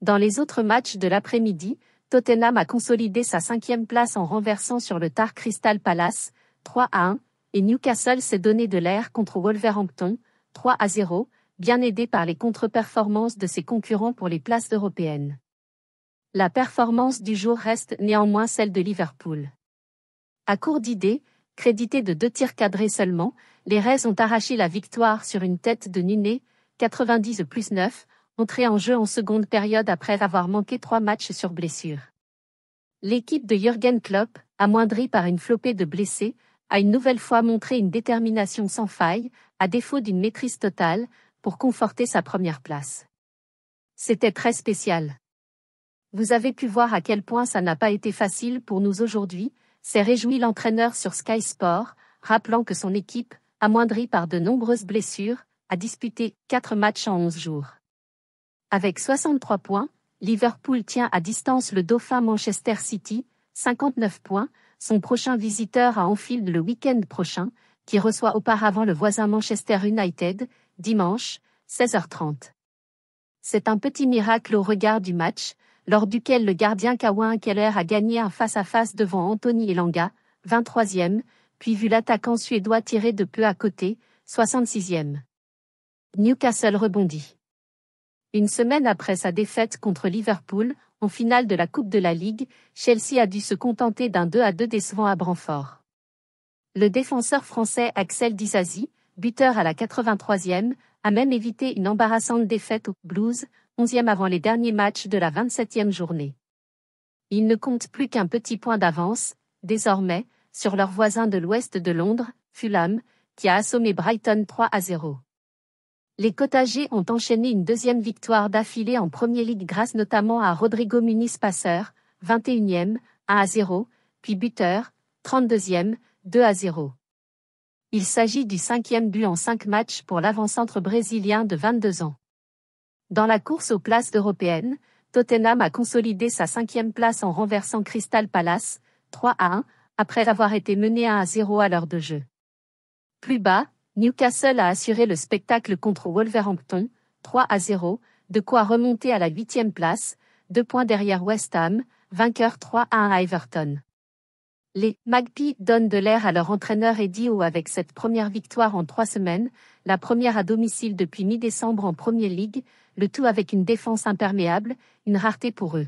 Dans les autres matchs de l'après-midi, Tottenham a consolidé sa 5e place en renversant sur le tard Crystal Palace, 3-1, et Newcastle s'est donné de l'air contre Wolverhampton, 3-0, bien aidé par les contre-performances de ses concurrents pour les places européennes. La performance du jour reste néanmoins celle de Liverpool. À court d'idées, crédité de 2 tirs cadrés seulement, les Reds ont arraché la victoire sur une tête de Nunez, 90+9, entré en jeu en seconde période après avoir manqué 3 matchs sur blessure. L'équipe de Jürgen Klopp, amoindrie par une flopée de blessés, a une nouvelle fois montré une détermination sans faille, à défaut d'une maîtrise totale, pour conforter sa première place. C'était très spécial. Vous avez pu voir à quel point ça n'a pas été facile pour nous aujourd'hui, s'est réjoui l'entraîneur sur Sky Sport, rappelant que son équipe, amoindrie par de nombreuses blessures, a disputé 4 matchs en 11 jours. Avec 63 points, Liverpool tient à distance le dauphin Manchester City, 59 points, son prochain visiteur à Anfield le week-end prochain, qui reçoit auparavant le voisin Manchester United, dimanche, 16h30. C'est un petit miracle au regard du match, lors duquel le gardien Kawan Keller a gagné un face-à-face devant Anthony Elanga, 23e, puis vu l'attaquant suédois tirer de peu à côté, 66e. Newcastle rebondit. Une semaine après sa défaite contre Liverpool, en finale de la Coupe de la Ligue, Chelsea a dû se contenter d'un 2-2 décevant à Brentford. Le défenseur français Axel Disasi, buteur à la 83e, a même évité une embarrassante défaite aux Blues, 11e avant les derniers matchs de la 27e journée. Il ne compte plus qu'un petit point d'avance, désormais, sur leur voisin de l'ouest de Londres, Fulham, qui a assommé Brighton 3-0. Les Cottagers ont enchaîné une 2e victoire d'affilée en Premier League grâce notamment à Rodrigo Muniz passeur, 21e, 1-0, puis buteur, 32e, 2-0. Il s'agit du 5e but en 5 matchs pour l'avant-centre brésilien de 22 ans. Dans la course aux places européennes, Tottenham a consolidé sa 5e place en renversant Crystal Palace, 3-1, après avoir été mené 1-0 à l'heure de jeu. Plus bas, Newcastle a assuré le spectacle contre Wolverhampton, 3-0, de quoi remonter à la 8e place, 2 points derrière West Ham, vainqueur 3-1 à Everton. Les Magpies donnent de l'air à leur entraîneur Eddie Howe avec cette première victoire en 3 semaines, la première à domicile depuis mi-décembre en Premier League, le tout avec une défense imperméable, une rareté pour eux.